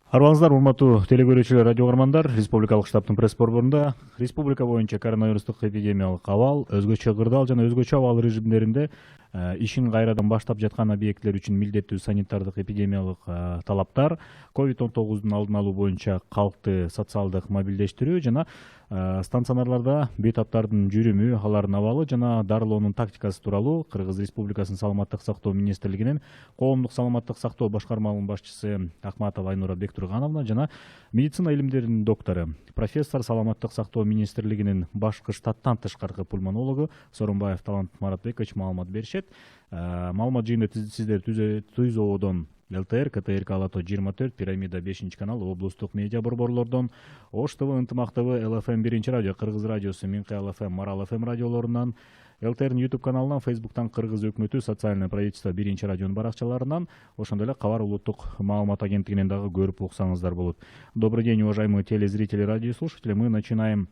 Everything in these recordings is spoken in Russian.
Арбаңыздар, урматтуу телекөрүүчүлөр, радио угармандар. Республикалык штабтын пресс-борборунда республика боюнча коронавирустук эпидемиялык абал, өзгөчө кырдаал жана өзгөчө абал режимдеринде ишин кайрадан баштап жаткан объекттер үчүн милдеттүү санитардык эпидемиялык талаптар, COVID-19 алдын алуу боюнча калкты социалдык мобилдештирүү жана станционарларда бейтаптардын жүрүмү, алардын абалы жана дарылоонун тактикасы тууралуу Кыргыз Республикасынын саламаттык сактоо министрлигинин коомдук саламаттык сактоо башкармалыгынын башчысы Акматова Айнура Бектургановна жана медицина илимдеринин доктору, профессор, саламаттык сактоо министрлигинин башкы штаттан тышкаркы пульмонологу Сооронбаев Талант Маратбекович маалымат беришет. Маалымат жыйында сиздер Түз ободон ЛТР, КТРК Алато 24, Пирамида 5 канал, облустук медиа борборлордон, Ош ТВ, Ынтымак ТВ, ЛФМ 1 радио, Кыргыз радиосу, Минкы ЛФМ, Марал ФМ радиолорунан, ЛТРнын YouTube каналынан, Facebooктан Кыргыз өкмөтү, социальное правительство 1 радионун баракчаларынан, ошондой эле Кабар улуттук маалымат агенттигинен дагы көрүп уксаңыздар болот. Добрый день, уважаемые телезрители, радиослушатели. Мы начинаем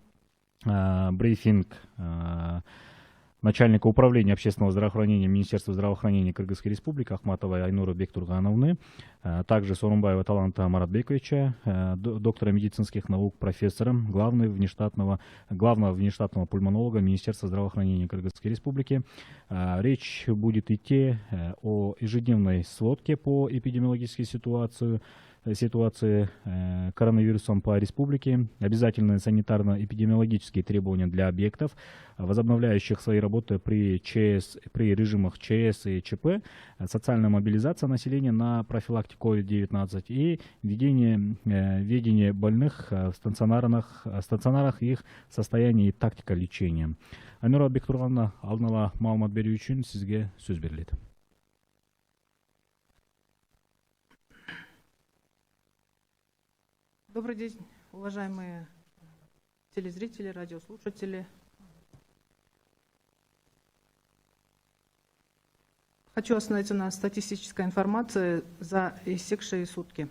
брифинг начальника управления общественного здравоохранения Министерства здравоохранения Кыргызской Республики Акматовой Айнуры Бектургановны, также Сооронбаева Таланта Маратбековича, доктора медицинских наук, профессора, главного внештатного пульмонолога Министерства здравоохранения Кыргызской Республики. Речь будет идти о ежедневной сводке по эпидемиологической ситуации коронавирусом по республике, обязательные санитарно-эпидемиологические требования для объектов, возобновляющих свои работы при режимах ЧС и ЧП, социальная мобилизация населения на профилактику COVID-19 и ведение больных в стационарах их состояние и тактика лечения. Айнура Бектургановна, алдын ала маалымат берүү үчүн сизге сөз берилет. Добрый день, уважаемые телезрители, радиослушатели. Хочу остановиться на статистической информации за истекшие сутки.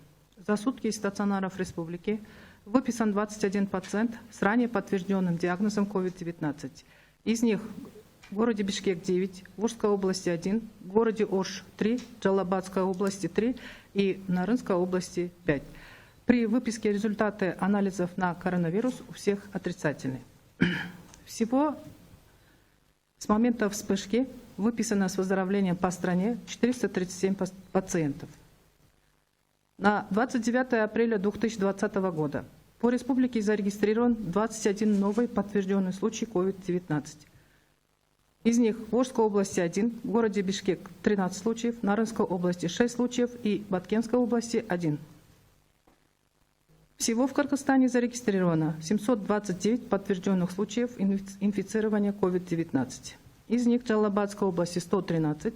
За сутки из стационаров республики выписан 21 пациент с ранее подтвержденным диагнозом COVID-19. Из них в городе Бишкек 9, в Ошской области 1, в городе Ош 3, в Джалабадской области 3 и в Нарынской области 5. При выписке результаты анализов на коронавирус у всех отрицательные. Всего с момента вспышки выписано с выздоровлением по стране 437 пациентов. На 29 апреля 2020 года по республике зарегистрирован 21 новый подтвержденный случай COVID-19. Из них в Ошской области 1, в городе Бишкек 13 случаев, в Нарынской области 6 случаев и в Баткенской области 1. Всего в Кыргызстане зарегистрировано 729 подтвержденных случаев инфицирования COVID-19. Из них в Джалабадской области 113,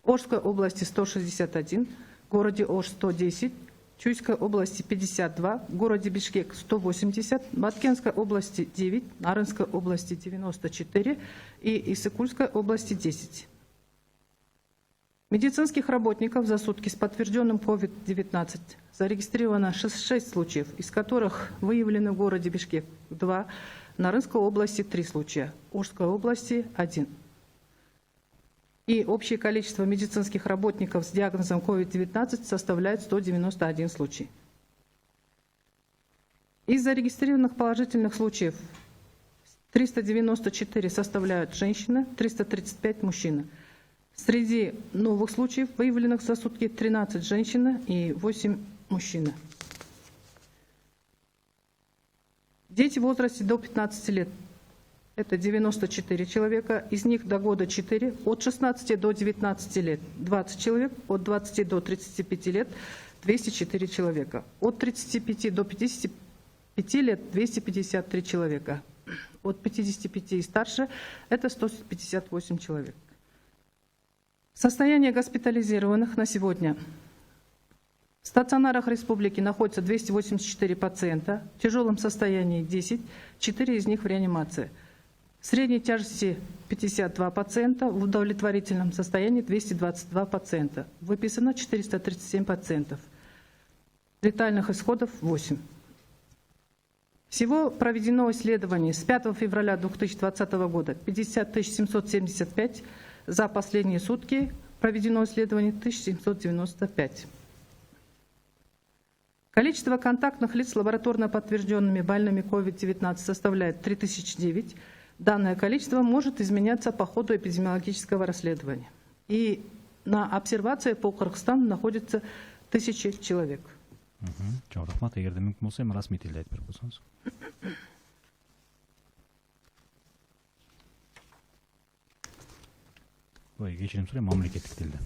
в Ошской области 161, в городе Ош 110, в Чуйской области 52, в городе Бишкек 180, в Баткенской области 9, в Нарынской области 94 и Иссыкульской области 10. Медицинских работников за сутки с подтвержденным COVID-19 зарегистрировано 6 случаев, из которых выявлены в городе Бишкек 2, в Нарынской области 3 случая, в Ошской области 1. И общее количество медицинских работников с диагнозом COVID-19 составляет 191 случай. Из зарегистрированных положительных случаев 394 составляют женщины, 335 мужчины. Среди новых случаев, выявленных за сутки, 13 женщин и 8 мужчин. Дети в возрасте до 15 лет – это 94 человека, из них до года 4, от 16 до 19 лет – 20 человек, от 20 до 35 лет – 204 человека, от 35 до 55 лет – 253 человека, от 55 и старше – это 158 человек. Состояние госпитализированных на сегодня. В стационарах республики находится 284 пациента, в тяжелом состоянии 10, 4 из них в реанимации. Средней тяжести 52 пациента, в удовлетворительном состоянии 222 пациента. Выписано 437 пациентов. Летальных исходов 8. Всего проведено исследований с 5 февраля 2020 года 50 775. За последние сутки проведено исследование 1795. Количество контактных лиц с лабораторно подтвержденными больными COVID-19 составляет 3009. Данное количество может изменяться по ходу эпидемиологического расследования. И на обсервации по Кыргызстану находится 1000 человек. Чоң рахмат. Эгерде мүмкүн болсо эми расмий тилде айтып берип койсоңуз. Ой, кечирим сурайм, мамлекеттик тилде.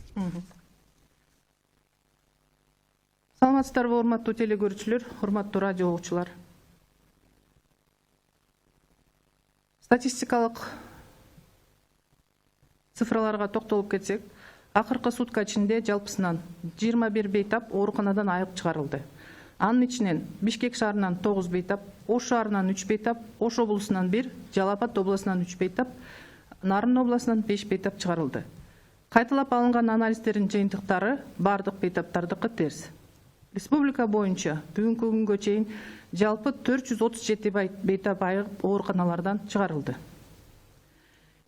Саламатсыздарбы, урматтуу телегөрүүчүлөр, урматтуу радио угуучулар. Статистикалык цифраларга токтолуп кетсек, акыркы сутка ичинде жалпысынан 21 бейтап ооруканадан айыгып чыгарылды. Анын ичинен Бишкек шаарынан 9 бейтап, Ош шаарынан 3 бейтап, Ош облусунан 1, Жалал Абад облусунан 3 бейтап, Нарын облусунан 5 бейтап чыгарылды. Кайталап алынган анализдердин жыйынтыктары бардык бейтаптардыкы терс. Республика боюнча бүгүнкү күнгө чейин жалпы 437 бейтап айыгып ооруканалардан чыгарылды.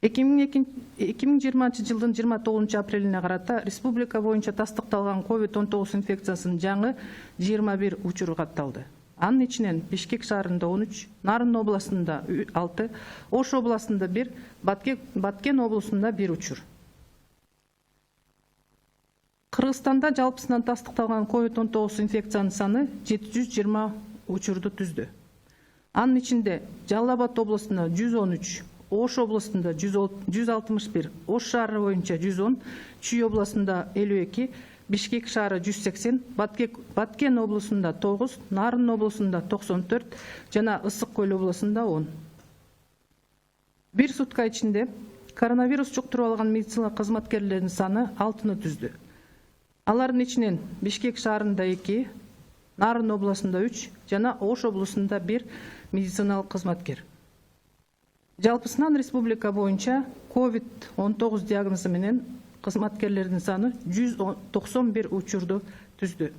2020 жылдын 29 апрелине карата республика боюнча тастыкталган COVID-19 инфекциясынын жаңы 21 учуру катталды. Анын ичинен Бишкек шаарында 13, Нарын областында 6, Ош областында 1, Баткен облусунда 1 учур. Кыргызстанда жалпысынан тастыкталган COVID-19 инфекциянын саны 720 учурду түздү. Анын ичинде Жалал Абад облусунда 113, Ош облусунда 161, Ош шаары боюнча 110, Чүй облусунда 52, Бишкек шаары 180, Баткен облусунда 9, Нарын облусунда 94 жана Ысык көл облусунда 10. Бир сутка ичинде коронавирус жуктуруп алган медицина кызматкерлеринин саны 6-ны түздү. Алардын ичинен Бишкек шаарында 2, Нарын облусунда 3 жана Ош облусунда 1 медициналык кызматкер. Жалпысынан республика боюнча COVID-19 диагнозу менен кызматкерлердин саны 191 учурду түздү.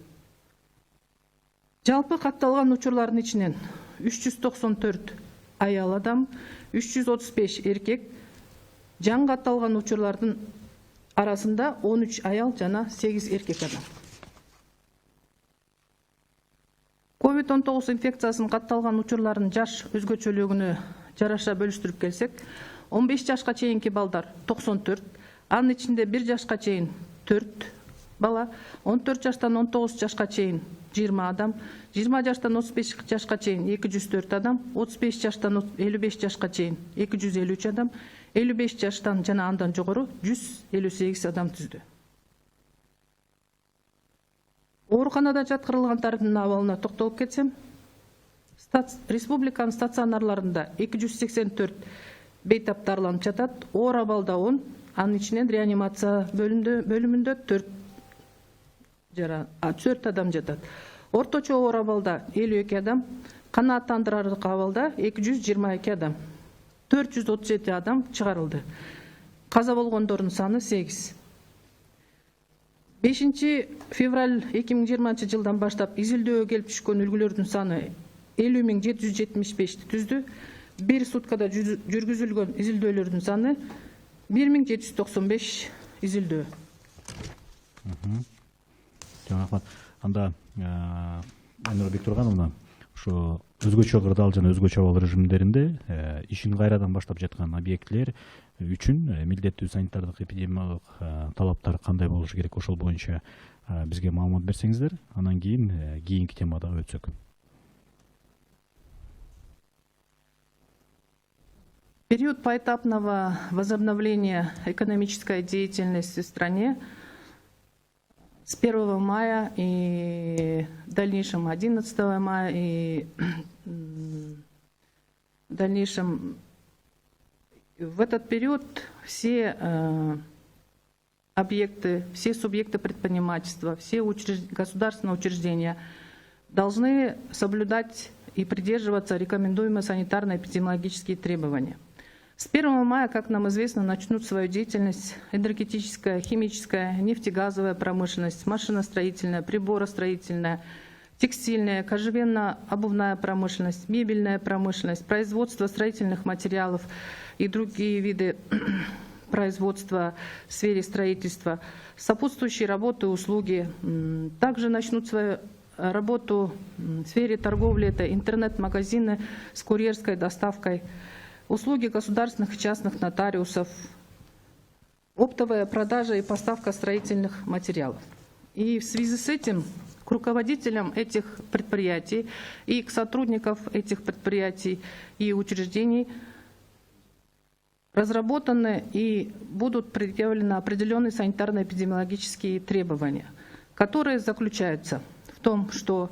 Жалпы катталган учурлардын ичинен 394 аял адам, 335 эркек, жаңы катталган учурлардын арасында 13 аял жана 8 эркек адам. COVID-19 инфекциясынын катталган учурларынын жаш өзгөчөлүгүнө жараша бөлүштүрүп келсек, 15 жашка чейинки балдар 94, анын ичинде 1 жашка чейин 4 бала, 14 жаштан 19 жашка чейин 20 адам, 20 жаштан 35 жашка чейин 204 адам, 35 жаштан 55 жашка чейин 253 адам, 55 жаштан жана андан жогору 158 адам түздү. Ооруканада жаткырылгандардын абалына токтолуп кетсем, республиканын стационарларында 284 бейтап дарыланып жатат, оор абалда 10, анын ичинен реанимация бөлүмүндө 4 адам жатат. Орточо оор абалда 52 адам, канааттандырарлык абалда 222 адам, 437 адам чыгарылды. Каза болгондордун саны 8. 5 февраль 2020 жылдан баштап изилдөөгө келип түшкөн үлгүлөрдүн саны 50.775 түздү. Бир суткада жүргүзүлгөн изилдөөлөрдүн саны 1795 изилдөө. Рахмат. Анда Айнура Бектургановна, ошо өзгөчө кырдаал жана өзгөчө абал режимдеринде ишин кайрадан баштап жаткан объектлер үчүн милдеттүү санитардык эпидемиологиялык талаптар кандай болушу керек, ошол боюнча бизге маалымат берсеңиздер, анан кийинки темага өтсөк. Период поэтапного возобновления экономической деятельности в стране с 1 мая и в дальнейшем 11 мая и в дальнейшем в этот период все объекты, все субъекты предпринимательства, все государственные учреждения должны соблюдать и придерживаться рекомендуемые санитарно-эпидемиологические требования. С 1 мая, как нам известно, начнут свою деятельность энергетическая, химическая, нефтегазовая промышленность, машиностроительная, приборостроительная, текстильная, кожевенно-обувная промышленность, мебельная промышленность, производство строительных материалов и другие виды производства в сфере строительства, сопутствующие работы и услуги. Также начнут свою работу в сфере торговли, это интернет-магазины с курьерской доставкой, услуги государственных и частных нотариусов, оптовая продажа и поставка строительных материалов. И в связи с этим к руководителям этих предприятий и к сотрудникам этих предприятий и учреждений разработаны и будут предъявлены определенные санитарно-эпидемиологические требования, которые заключаются в том, что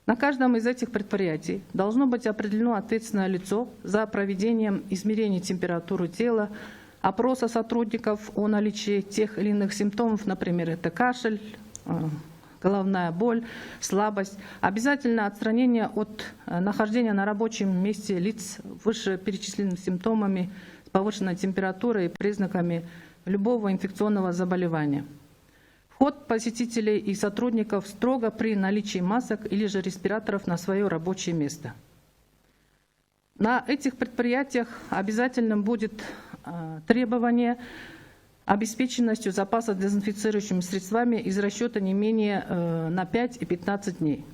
на каждом из этих предприятий должно быть определено ответственное лицо за проведением измерений температуры тела, опроса сотрудников о наличии тех или иных симптомов, например, это кашель, головная боль, слабость, обязательно отстранение от нахождения на рабочем месте лиц с вышеперечисленными симптомами, с повышенной температурой и признаками любого инфекционного заболевания. Вход посетителей и сотрудников строго при наличии масок или же респираторов на свое рабочее место. На этих предприятиях обязательным будет требование обеспеченностью запаса дезинфицирующими средствами из расчета не менее на 5 и 15 дней.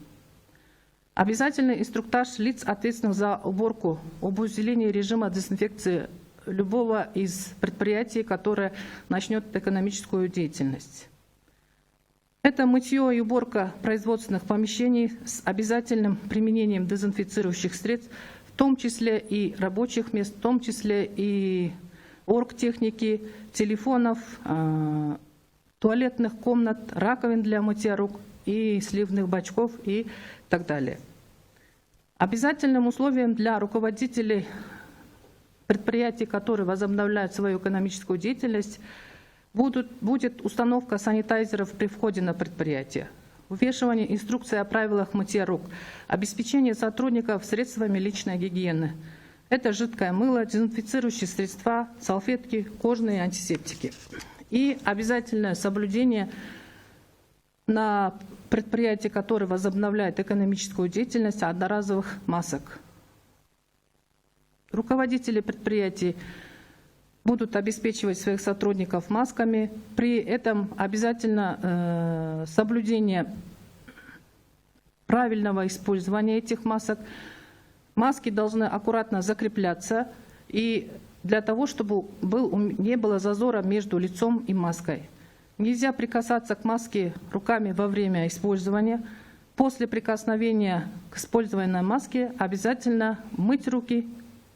Обязательный инструктаж лиц, ответственных за уборку, об усилении режима дезинфекции любого из предприятий, которое начнет экономическую деятельность. Это мытье и уборка производственных помещений с обязательным применением дезинфицирующих средств, в том числе и рабочих мест, в том числе и оргтехники, телефонов, туалетных комнат, раковин для мытья рук и сливных бачков и так далее. Обязательным условием для руководителей предприятий, которые возобновляют свою экономическую деятельность, будет установка санитайзеров при входе на предприятие, увешивание инструкции о правилах мытья рук, обеспечение сотрудников средствами личной гигиены. Это жидкое мыло, дезинфицирующие средства, салфетки, кожные антисептики. И обязательное соблюдение на предприятии, которые возобновляют экономическую деятельность, одноразовых масок. Руководители предприятий будут обеспечивать своих сотрудников масками. При этом обязательно соблюдение правильного использования этих масок. Маски должны аккуратно закрепляться, и для того, чтобы не было зазора между лицом и маской. Нельзя прикасаться к маске руками во время использования. После прикосновения к использованной маске обязательно мыть руки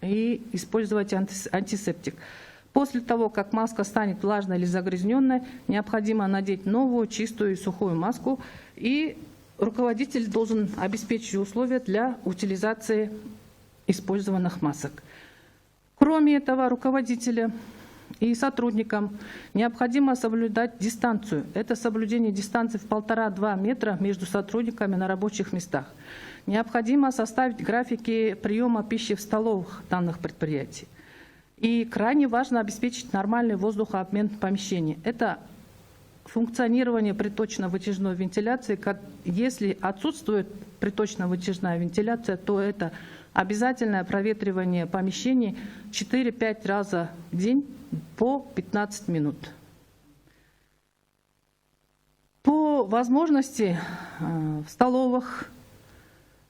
и использовать антисептик. После того, как маска станет влажной или загрязненной, необходимо надеть новую, чистую и сухую маску, и руководитель должен обеспечить условия для утилизации использованных масок. Кроме этого, руководителю и сотрудникам необходимо соблюдать дистанцию. Это соблюдение дистанции в 1,5–2 метра между сотрудниками на рабочих местах. Необходимо составить графики приема пищи в столовых данных предприятий. И крайне важно обеспечить нормальный воздухообмен в помещении. Это функционирование приточно-вытяжной вентиляции. Если отсутствует приточно-вытяжная вентиляция, то это обязательное проветривание помещений 4–5 раза в день по 15 минут. По возможности в столовых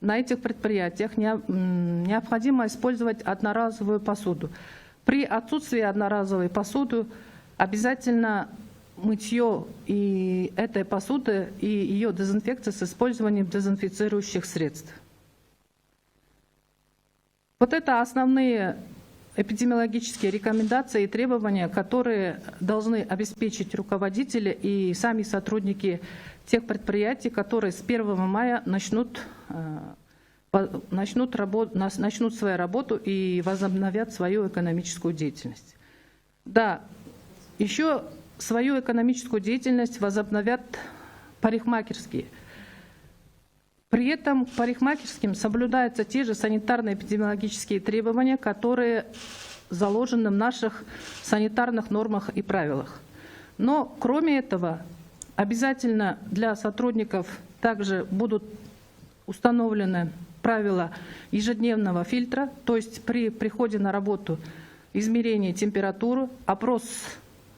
на этих предприятиях необходимо использовать одноразовую посуду. При отсутствии одноразовой посуды обязательно мытье и этой посуды и ее дезинфекция с использованием дезинфицирующих средств. Вот это основные эпидемиологические рекомендации и требования, которые должны обеспечить руководители и сами сотрудники тех предприятий, которые с 1 мая начнут свою работу и возобновят свою экономическую деятельность. Да, еще свою экономическую деятельность возобновят парикмахерские. При этом к парикмахерским соблюдаются те же санитарно-эпидемиологические требования, которые заложены в наших санитарных нормах и правилах. Но кроме этого, обязательно для сотрудников также будут установлены правила ежедневного фильтра, то есть при приходе на работу измерение температуры, опрос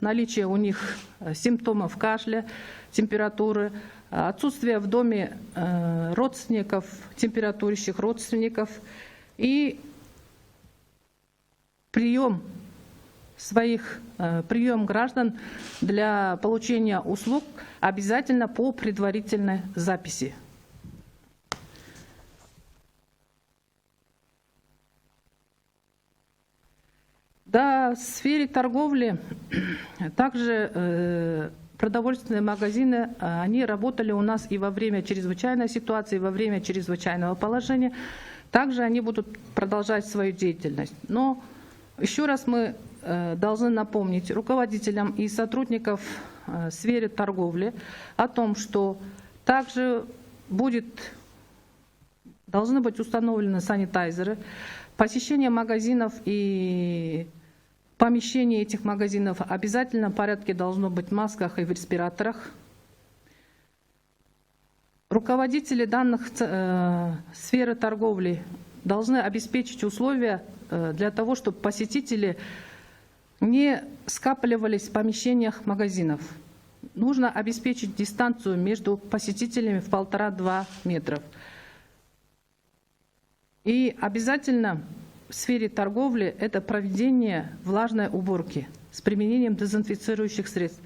наличие у них симптомов кашля, температуры, отсутствие в доме родственников, температурящих родственников и прием граждан для получения услуг обязательно по предварительной записи. Да, в сфере торговли также продовольственные магазины, они работали у нас и во время чрезвычайной ситуации, и во время чрезвычайного положения. Также они будут продолжать свою деятельность. Но еще раз мы должны напомнить руководителям и сотрудникам в сфере торговли о том, что также должны быть установлены санитайзеры, посещение магазинов и помещение этих магазинов в обязательном порядке должно быть в масках и в респираторах. Руководители данных сферы торговли должны обеспечить условия для того, чтобы посетители не скапливались в помещениях магазинов. Нужно обеспечить дистанцию между посетителями в 1,5-2 метра. И обязательно в сфере торговли это проведение влажной уборки с применением дезинфицирующих средств.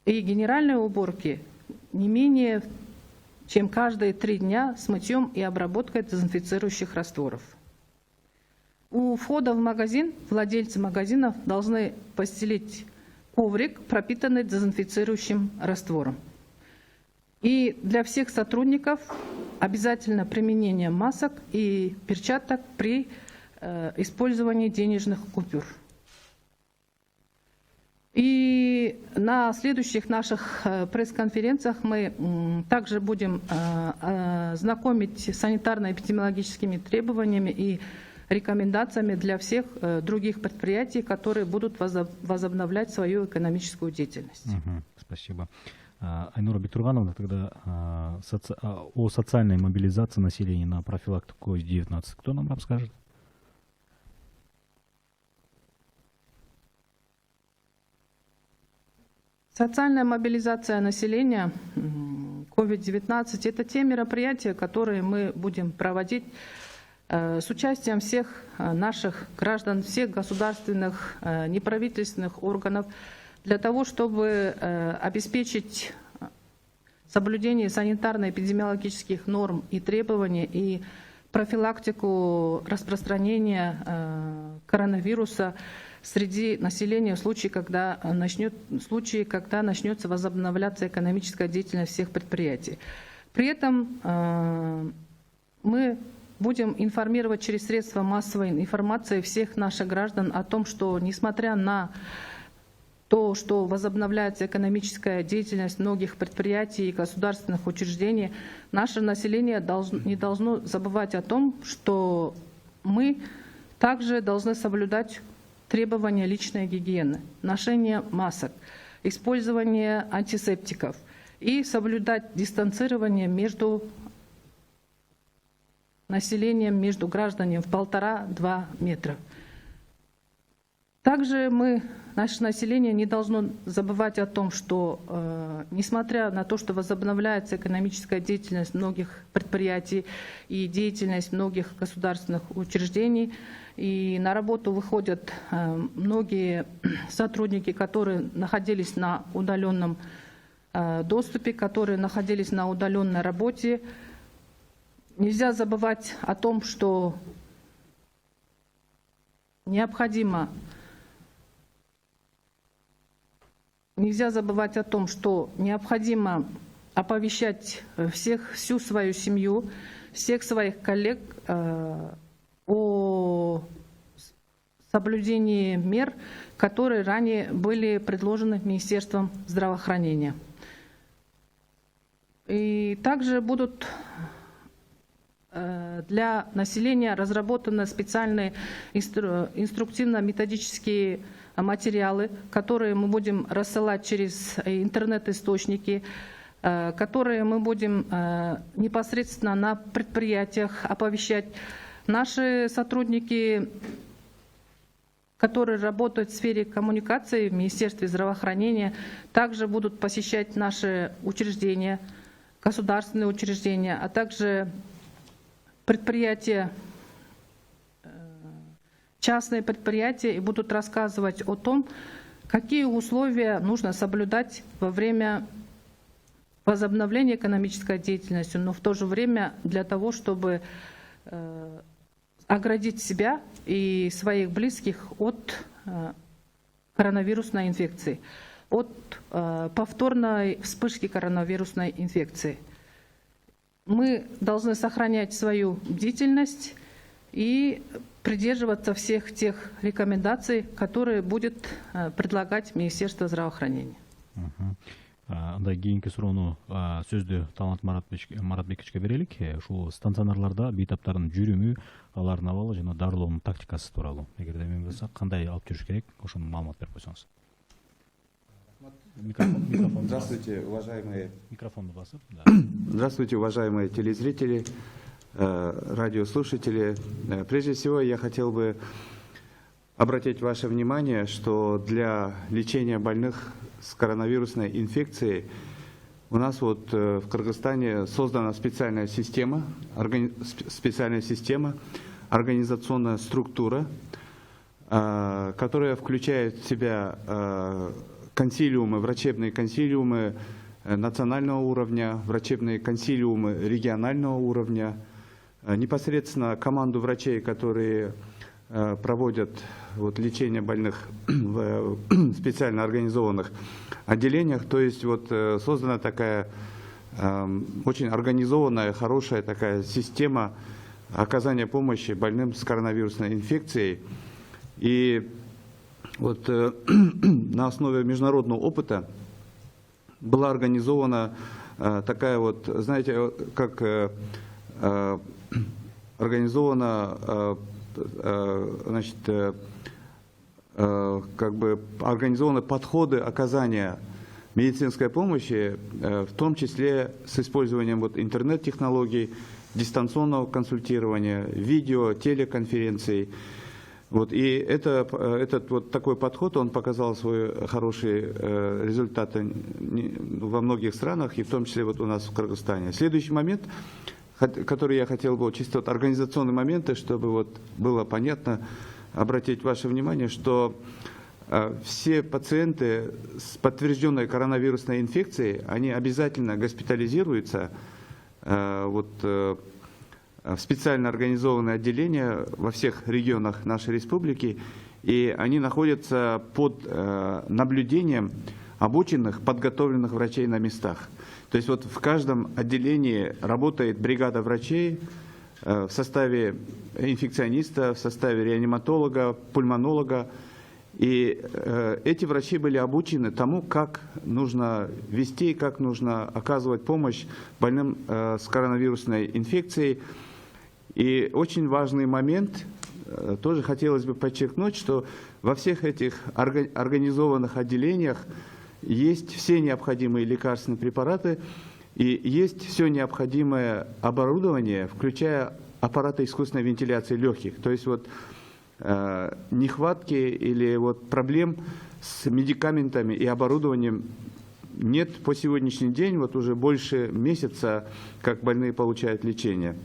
И генеральной уборки не менее чем каждые 3 дня с мытьем и обработкой дезинфицирующих растворов. У входа в магазин владельцы магазинов должны постелить коврик, пропитанный дезинфицирующим раствором. И для всех сотрудников обязательно применение масок и перчаток при использовании денежных купюр. И на следующих наших пресс-конференциях мы также будем знакомить с санитарно-эпидемиологическими требованиями и рекомендациями для всех других предприятий, которые будут возобновлять свою экономическую деятельность. Спасибо. Айнура Бектургановна, тогда о социальной мобилизации населения на профилактику COVID-19 кто нам расскажет? Социальная мобилизация населения COVID-19 – это те мероприятия, которые мы будем проводить с участием всех наших граждан, всех государственных, неправительственных органов, для того, чтобы обеспечить соблюдение санитарно-эпидемиологических норм и требований и профилактику распространения коронавируса среди населения в случае, когда начнется возобновляться экономическая деятельность всех предприятий. При этом мы будем информировать через средства массовой информации всех наших граждан о том, что несмотря на то, что возобновляется экономическая деятельность многих предприятий и государственных учреждений, наше население не должно забывать о том, что мы также должны соблюдать требования личной гигиены, ношение масок, использование антисептиков и соблюдать дистанцирование между населением, между гражданами в 1,5-2 метра. Также наше население не должно забывать о том, что несмотря на то, что возобновляется экономическая деятельность многих предприятий и деятельность многих государственных учреждений, и на работу выходят многие сотрудники, которые находились на удаленном доступе, которые находились на удаленной работе, нельзя забывать о том, что необходимо оповещать всю свою семью, всех своих коллег о соблюдении мер, которые ранее были предложены Министерством здравоохранения. И также будут для населения разработаны специальные инструктивно-методические материалы, которые мы будем рассылать через интернет-источники, которые мы будем непосредственно на предприятиях оповещать. Наши сотрудники которые работают в сфере коммуникации в Министерстве здравоохранения, также будут посещать наши учреждения, государственные учреждения, а также предприятия, частные предприятия, и будут рассказывать о том, какие условия нужно соблюдать во время возобновления экономической деятельности, но в то же время для того, чтобы оградить себя и своих близких от коронавирусной инфекции, от повторной вспышки коронавирусной инфекции. Мы должны сохранять свою бдительность и придерживаться всех тех рекомендаций, которые будет предлагать Министерство здравоохранения. Андай кийинки суроону сөздү Талант Маратбековичке берелик. Ушул станционарларда бейтаптардын жүрүмү, алардын абалы жана дарылоонун тактикасы тууралуу. Эгерде мен болсо кандай алып жүрүш керек, ошону маалымат берип койсоңуз. Микрофон. Здравствуйте, уважаемые. Микрофонду басып. Здравствуйте, уважаемые телезрители, радиослушатели. Прежде всего, я хотел бы обратить ваше внимание, что для лечения больных с коронавирусной инфекцией у нас вот в Кыргызстане создана специальная система, организационная структура, которая включает в себя консилиумы, врачебные консилиумы национального уровня, врачебные консилиумы регионального уровня, непосредственно команду врачей, которые проводят вот лечение больных в специально организованных отделениях. То есть вот создана такая очень организованная, хорошая такая система оказания помощи больным с коронавирусной инфекцией. И вот на основе международного опыта была организована такая вот, знаете, как организована, значит, как бы организованы подходы оказания медицинской помощи, в том числе с использованием вот интернет-технологий, дистанционного консультирования, видео, телеконференций. Вот, и этот вот такой подход, он показал свои хорошие результаты во многих странах, и в том числе вот у нас в Кыргызстане. Следующий момент, который я хотел бы, чисто вот организационные моменты, чтобы вот было понятно, обратить ваше внимание, что все пациенты с подтвержденной коронавирусной инфекцией, они обязательно госпитализируются вот, в специально организованное отделение во всех регионах нашей республики, и они находятся под наблюдением обученных, подготовленных врачей на местах. То есть вот в каждом отделении работает бригада врачей в составе инфекциониста, в составе реаниматолога, пульмонолога. И эти врачи были обучены тому, как нужно вести, как нужно оказывать помощь больным с коронавирусной инфекцией. И очень важный момент, тоже хотелось бы подчеркнуть, что во всех этих организованных отделениях есть все необходимые лекарственные препараты и есть все необходимое оборудование, включая аппараты искусственной вентиляции легких. То есть вот нехватки или вот проблем с медикаментами и оборудованием нет по сегодняшний день, вот уже больше месяца, как больные получают лечение.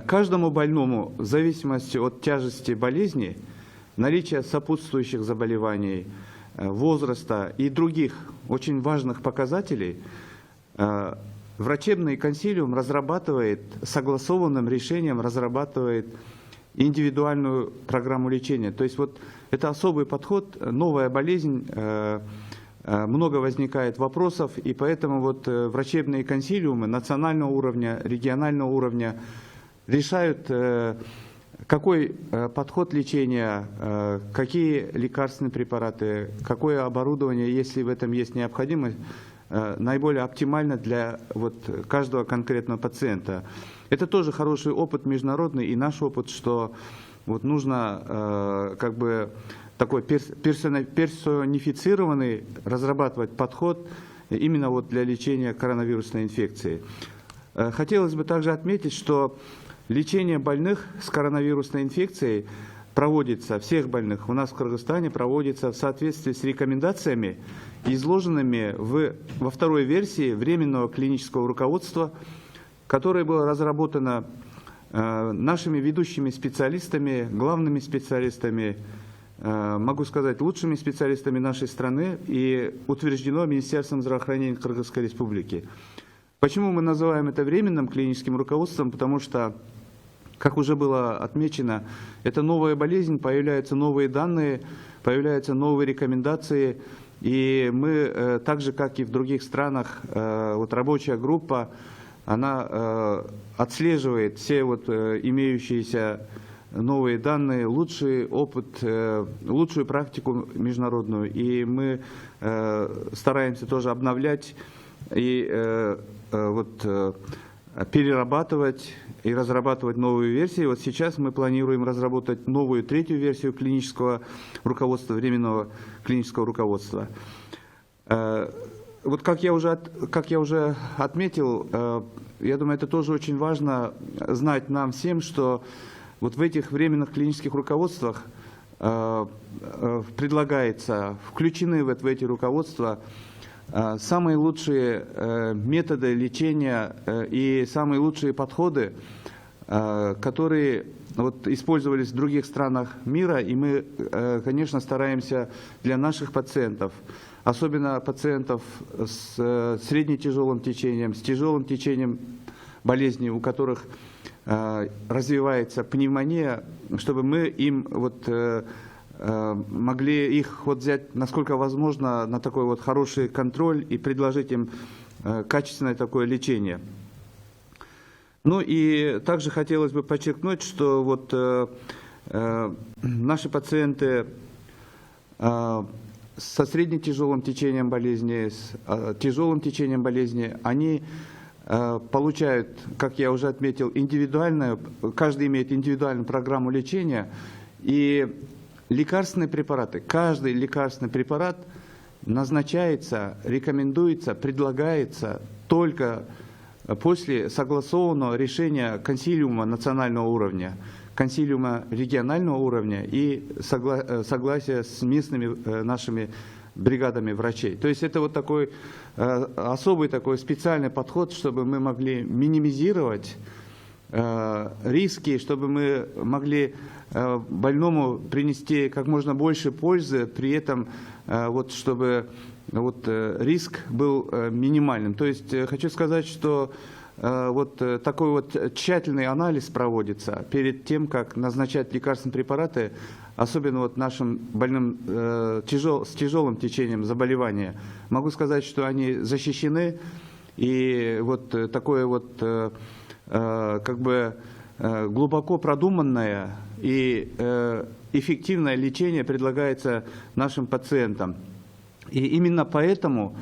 Каждому больному, в зависимости от тяжести болезни, наличия сопутствующих заболеваний, возраста и других очень важных показателей, врачебный консилиум разрабатывает, согласованным решением разрабатывает индивидуальную программу лечения. То есть вот это особый подход, новая болезнь, много возникает вопросов, и поэтому вот врачебные консилиумы национального уровня, регионального уровня решают, какой подход лечения, какие лекарственные препараты, какое оборудование, если в этом есть необходимость, наиболее оптимально для вот каждого конкретного пациента. Это тоже хороший опыт международный, и наш опыт, что вот нужно как бы такой персонифицированный разрабатывать подход именно вот для лечения коронавирусной инфекции. Хотелось бы также отметить, что лечение больных с коронавирусной инфекцией проводится, всех больных у нас в Кыргызстане проводится в соответствии с рекомендациями, изложенными во второй версии временного клинического руководства, которое было разработано нашими ведущими специалистами, главными специалистами, могу сказать, лучшими специалистами нашей страны и утверждено Министерством здравоохранения Кыргызской Республики. Почему мы называем это временным клиническим руководством? Потому что, как уже было отмечено, это новая болезнь, появляются новые данные, появляются новые рекомендации. И мы, так же как и в других странах, вот рабочая группа, она отслеживает все вот имеющиеся новые данные, лучший опыт, лучшую практику международную. И мы стараемся тоже обновлять и перерабатывать и разрабатывать новые версии. Вот сейчас мы планируем разработать новую, третью версию клинического руководства, временного клинического руководства. Вот как я уже отметил, я думаю, это тоже очень важно знать нам всем, что вот в этих временных клинических руководствах предлагается, включены в эти руководства самые лучшие методы лечения и самые лучшие подходы, которые вот использовались в других странах мира, и мы, конечно, стараемся для наших пациентов, особенно пациентов с средне-тяжелым течением, с тяжелым течением болезни, у которых развивается пневмония, чтобы мы им вот могли их вот взять, насколько возможно, на такой вот хороший контроль и предложить им качественное такое лечение. Ну и также хотелось бы подчеркнуть, что вот наши пациенты со средне-тяжелым течением болезни, с тяжелым течением болезни, они получают, как я уже отметил, индивидуальную, каждый имеет индивидуальную программу лечения, и лекарственные препараты, каждый лекарственный препарат назначается, рекомендуется, предлагается только после согласованного решения консилиума национального уровня, консилиума регионального уровня и согласия с местными нашими бригадами врачей. То есть это вот такой особый такой специальный подход, чтобы мы могли минимизировать риски, чтобы мы могли больному принести как можно больше пользы, при этом вот, чтобы вот, риск был минимальным. То есть хочу сказать, что вот такой вот тщательный анализ проводится перед тем, как назначать лекарственные препараты, особенно вот нашим больным с тяжелым течением заболевания. Могу сказать, что они защищены, и вот такое вот как бы глубоко продуманное и эффективное лечение предлагается нашим пациентам. И именно поэтому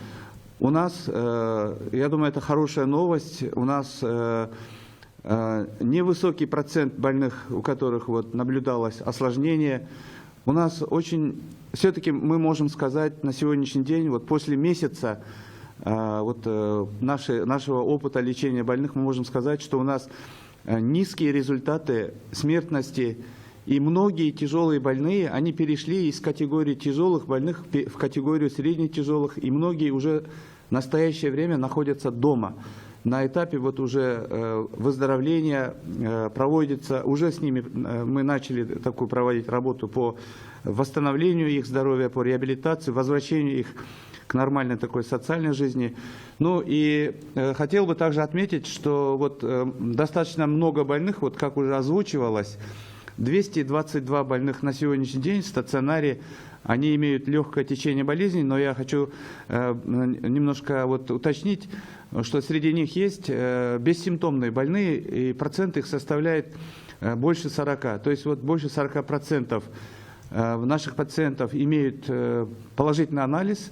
у нас, я думаю, это хорошая новость, у нас невысокий процент больных, у которых вот наблюдалось осложнение. У нас очень, все-таки мы можем сказать на сегодняшний день, вот после месяца вот нашего опыта лечения больных, мы можем сказать, что у нас низкие результаты смертности, и многие тяжелые больные, они перешли из категории тяжелых больных в категорию средне-тяжелых, и многие уже в настоящее время находятся дома. На этапе вот уже выздоровления проводится, уже с ними мы начали такую проводить работу по восстановлению их здоровья, по реабилитации, возвращению их к нормальной такой социальной жизни. Ну и хотел бы также отметить, что вот достаточно много больных, вот как уже озвучивалось, 222 больных на сегодняшний день в стационаре, они имеют легкое течение болезни, но я хочу немножко вот уточнить, что среди них есть бессимптомные больные, и процент их составляет больше 40. То есть вот больше 40% наших пациентов имеют положительный анализ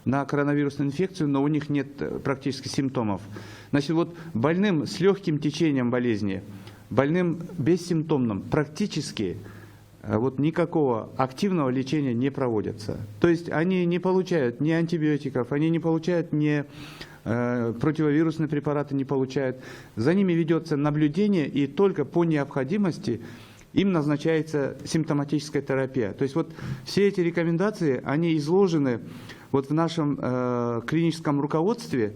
на коронавирусную инфекцию, но у них нет практически симптомов. Значит, вот больным с легким течением болезни, больным бессимптомным практически вот никакого активного лечения не проводится. То есть они не получают ни антибиотиков, они не получают ни противовирусные препараты, не получают. За ними ведется наблюдение, и только по необходимости им назначается симптоматическая терапия. То есть вот все эти рекомендации, они изложены вот в нашем клиническом руководстве.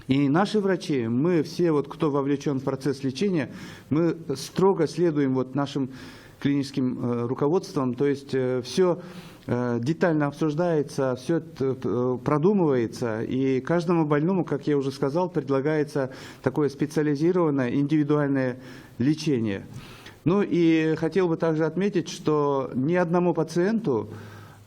И наши врачи, мы все, вот, кто вовлечен в процесс лечения, мы строго следуем вот нашим клиническим руководством, то есть все детально обсуждается, все продумывается, и каждому больному, как я уже сказал, предлагается такое специализированное, индивидуальное лечение. Ну и хотел бы также отметить, что ни одному пациенту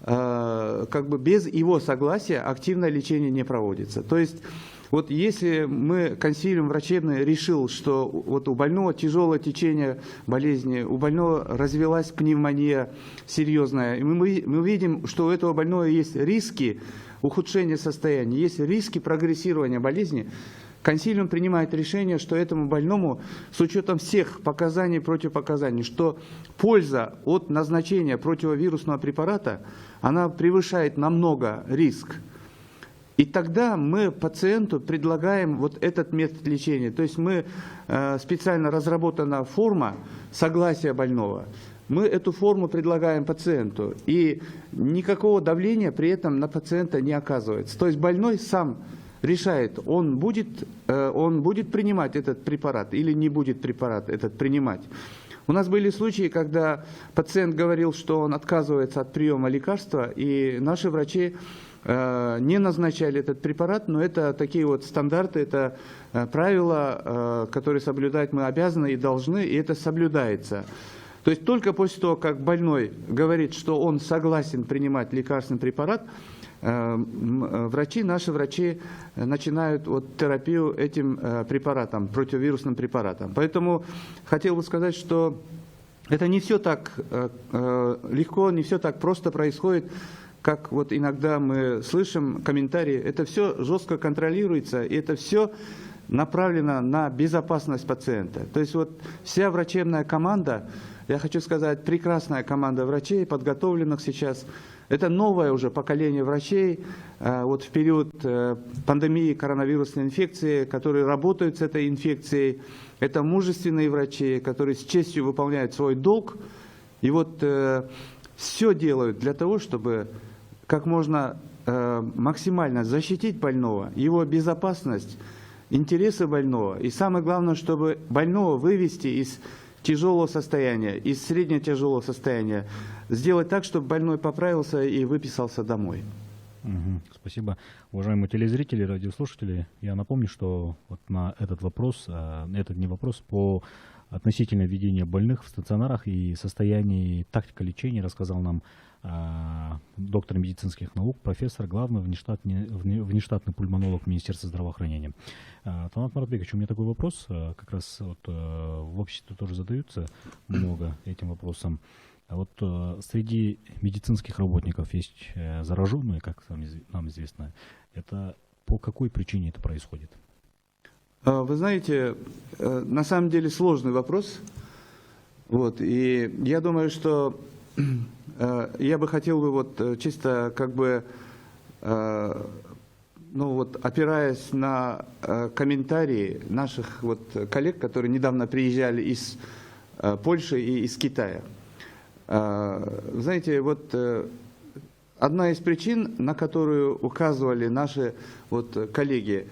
как бы без его согласия активное лечение не проводится. То есть вот если консилиум врачебный решил, что вот у больного тяжелое течение болезни, у больного развилась пневмония серьезная, и мы видим, что у этого больного есть риски ухудшения состояния, есть риски прогрессирования болезни, консилиум принимает решение, что этому больному, с учетом всех показаний и противопоказаний, что польза от назначения противовирусного препарата, она превышает намного риск. И тогда мы пациенту предлагаем вот этот метод лечения. То есть мы специально разработана форма согласия больного. Мы эту форму предлагаем пациенту. И никакого давления при этом на пациента не оказывается. То есть больной сам решает, он будет принимать этот препарат или не будет препарат этот принимать. У нас были случаи, когда пациент говорил, что он отказывается от приема лекарства, и наши врачи не назначали этот препарат, но это такие вот стандарты, это правила, которые соблюдать мы обязаны и должны, и это соблюдается. То есть только после того, как больной говорит, что он согласен принимать лекарственный препарат, наши врачи начинают вот терапию этим препаратом, противовирусным препаратом. Поэтому хотел бы сказать, что это не все так легко, не все так просто происходит, как вот иногда мы слышим комментарии. Это все жестко контролируется, и это все направлено на безопасность пациента. То есть вот вся врачебная команда, я хочу сказать, прекрасная команда врачей, подготовленных сейчас. Это новое уже поколение врачей вот в период пандемии коронавирусной инфекции, которые работают с этой инфекцией. Это мужественные врачи, которые с честью выполняют свой долг. И вот все делают для того, чтобы как можно максимально защитить больного, его безопасность, интересы больного. И самое главное, чтобы больного вывести из тяжелого состояния, из средне-тяжелого состояния, сделать так, чтобы больной поправился и выписался домой. Спасибо. Уважаемые телезрители, радиослушатели, я напомню, что вот на этот вопрос, это не вопрос, по относительно ведения больных в стационарах и состоянии тактика лечения рассказал нам доктор медицинских наук, профессор, главный внештатный пульмонолог Министерства здравоохранения. Талант Маратбекович, у меня такой вопрос, как раз вот, в обществе тоже задаются много этим вопросом. Вот среди медицинских работников есть зараженные, как нам известно. Это по какой причине это происходит? Вы знаете, на самом деле сложный вопрос. Вот, и я думаю, что я бы хотел вот чисто как бы, опираясь на комментарии наших вот коллег, которые недавно приезжали из Польши и из Китая. Знаете, вот одна из причин, на которую указывали наши вот коллеги.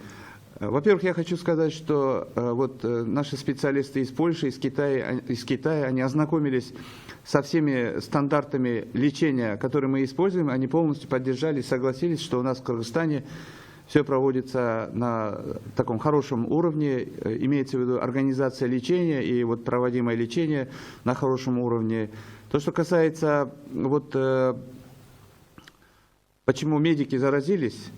Во-первых, я хочу сказать, что вот наши специалисты из Польши, из Китая, они ознакомились со всеми стандартами лечения, которые мы используем, они полностью поддержали и согласились, что у нас в Кыргызстане все проводится на таком хорошем уровне, имеется в виду организация лечения и вот проводимое лечение на хорошем уровне. То, что касается вот почему медики заразились,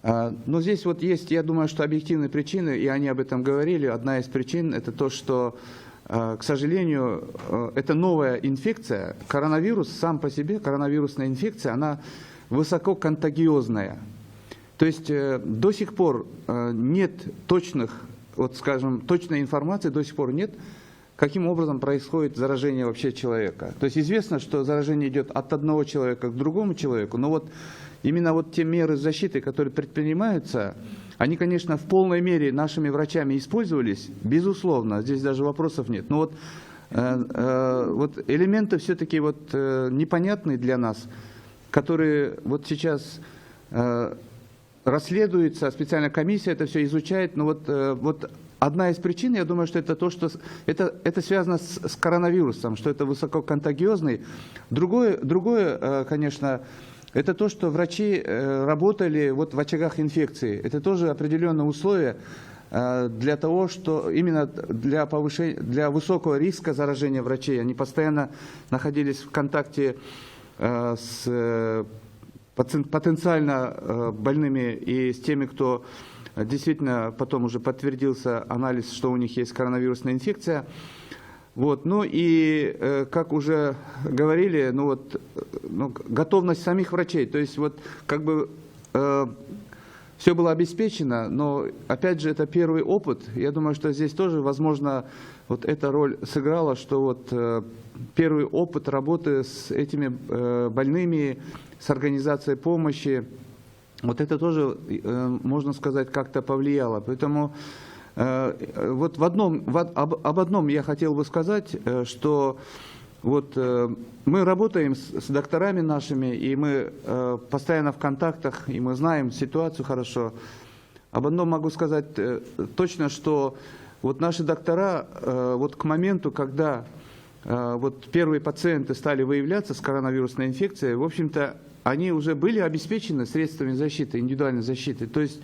но здесь вот есть, я думаю, что объективные причины, и они об этом говорили. Одна из причин – это то, что, к сожалению, это новая инфекция. Коронавирус сам по себе, коронавирусная инфекция, она высококонтагиозная. То есть до сих пор нет точных, вот скажем, точной информации, до сих пор нет, каким образом происходит заражение вообще человека. То есть известно, что заражение идет от одного человека к другому человеку, но вот именно вот те меры защиты, которые предпринимаются, они, конечно, в полной мере нашими врачами использовались, безусловно, здесь даже вопросов нет. Но вот вот элементы все-таки вот непонятные для нас, которые вот сейчас расследуются, специальная комиссия это все изучает, но вот одна из причин, я думаю, что это то, что это связано с коронавирусом, что это высококонтагиозный. Другое, конечно, это то, что врачи работали вот в очагах инфекции. Это тоже определенные условия для того, что именно для повышения, для высокого риска заражения врачей. Они постоянно находились в контакте с потенциально больными и с теми, кто действительно потом уже подтвердился анализ, что у них есть коронавирусная инфекция. Вот. Ну и, как уже говорили, готовность самих врачей. То есть вот как бы все было обеспечено, но опять же это первый опыт. Я думаю, что здесь тоже, возможно, вот эта роль сыграла, что вот первый опыт работы с этими больными, с организацией помощи, вот это тоже, можно сказать, как-то повлияло. Поэтому вот об одном я хотел бы сказать, что вот мы работаем с докторами нашими, и мы постоянно в контактах, и мы знаем ситуацию хорошо. Об одном могу сказать точно, что вот наши доктора вот к моменту, когда вот первые пациенты стали выявляться с коронавирусной инфекцией, в общем-то, они уже были обеспечены средствами защиты, индивидуальной защиты. То есть,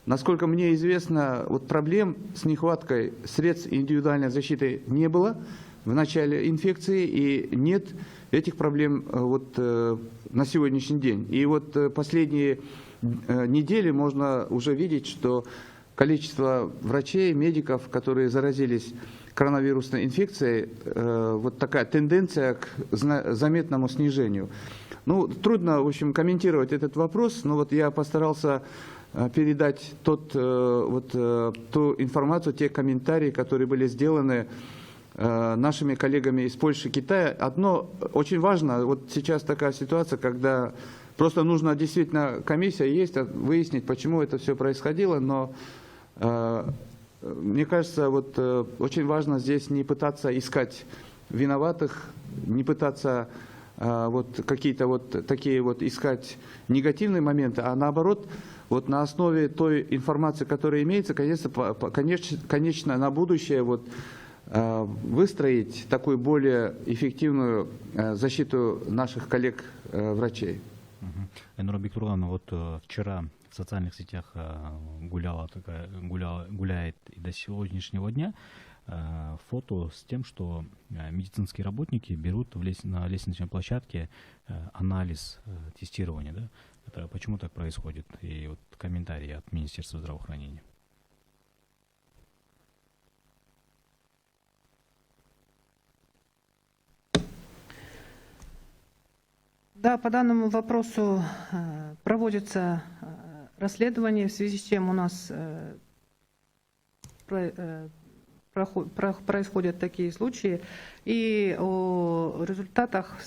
насколько мне известно, вот проблем с нехваткой средств индивидуальной защиты не было в начале инфекции, и нет этих проблем вот на сегодняшний день. И вот последние недели можно уже видеть, что количество врачей, медиков, которые заразились коронавирусной инфекцией, вот такая тенденция к заметному снижению. Ну, трудно, в общем, комментировать этот вопрос, но вот я постарался передать ту информацию, те комментарии, которые были сделаны нашими коллегами из Польши, Китая. Одно очень важно, вот сейчас такая ситуация, когда просто нужно действительно, комиссия есть, выяснить, почему это все происходило, но мне кажется, вот очень важно здесь не пытаться искать виноватых, не пытаться вот какие-то вот такие вот искать негативные моменты, а наоборот, вот на основе той информации, которая имеется, конечно, на будущее вот выстроить такую более эффективную защиту наших коллег-врачей. Айнура Бектургановна, вот вчера в социальных сетях гуляет и до сегодняшнего дня фото с тем, что медицинские работники берут на лестничной площадке анализ тестирования. Да? Это почему так происходит? И вот комментарии от Министерства здравоохранения. Да, по данному вопросу проводится расследование, в связи с чем у нас происходят такие случаи. И о результатах,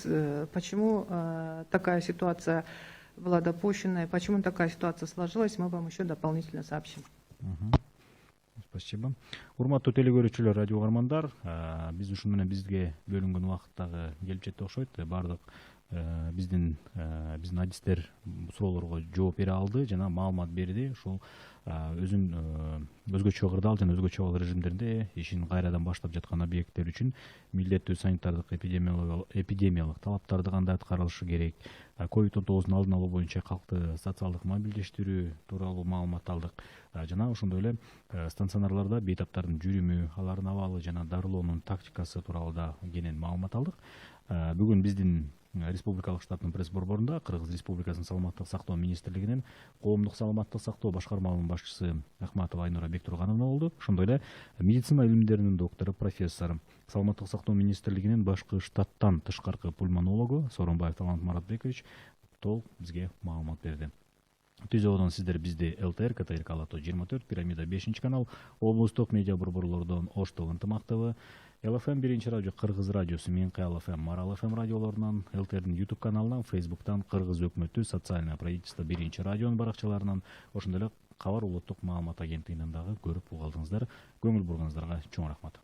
почему такая ситуация была допущена, и почему такая ситуация сложилась, мы вам еще дополнительно сообщим. Спасибо. Урматтуу телекөрүүчүлөр, радио угармандар, биз ушуну менен бизге бөлүнгөн убакыттагы келип жетти окшойт. Баардык биздин адистер суроолорго жооп бере алды жана маалымат берди. Ушул өзгөчө кырдаал жана өзгөчө абал режимдеринде ишин кайрадан баштап жаткан объекттер үчүн милдеттүү санитардык эпидемиялык талаптарды кандай аткарылышы керек, COVID-19 алдын алуу боюнча калкты социалдык мобилдештирүү тууралуу маалымат алдык. Жана ошондой эле стационарларда бейтаптардын жүрүмү, алардын абалы жана дарылоонун тактикасы тууралуу да кенен маалымат алдык. Бүгүн биздин Республикалык штабтын пресс борборунда Кыргыз Республикасынын саламаттык сактоо министрлигинин коомдук саламаттык сактоо башкармалыгынын башчысы Ахматова Айнура Бектургановна болду. Ошондой эле медицина илимдеринин доктору, профессор, саламаттык сактоо министрлигинин башкы штаттан тышкаркы пульмонологу Сооронбаев Талант Маратбекович толук бизге маалымат берди. Түзөодон сиздер бизди ЛТР, КТРК Алато 24, Пирамида 5 канал, облустук медиа борборлордон Ош ТВ, Ынтымак ТВ, ЛФМ 1 радио, Кыргыз радиосу, Менкай ЛФМ, Марал ФМ радиолорунан, ЛТРдин YouTube каналынан, Facebooктан, Кыргыз өкмөтү социальное правительство 1 радионун баракчаларынан, ошондой эле Кабар улуттук маалымат агенттигинен дагы көрүп угалдыңыздар. Көңүл бурганыңыздарга чоң рахмат.